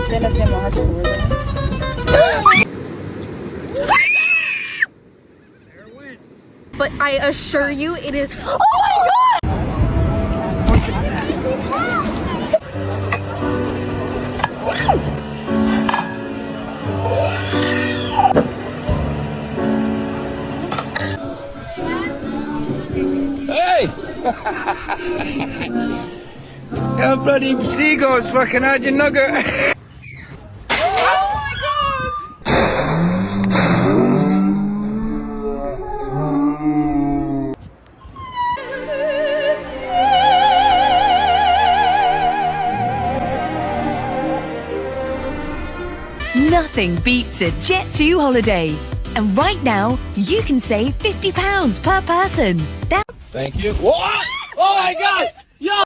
Sila siya mga school. But I assure you, it is. Oh my god! Hey! Yeah, bloody seagulls fucking had your nugget. Nothing beats a Jet2 holiday. And right now, you can save £50 per person. Thank you. What? Oh my gosh!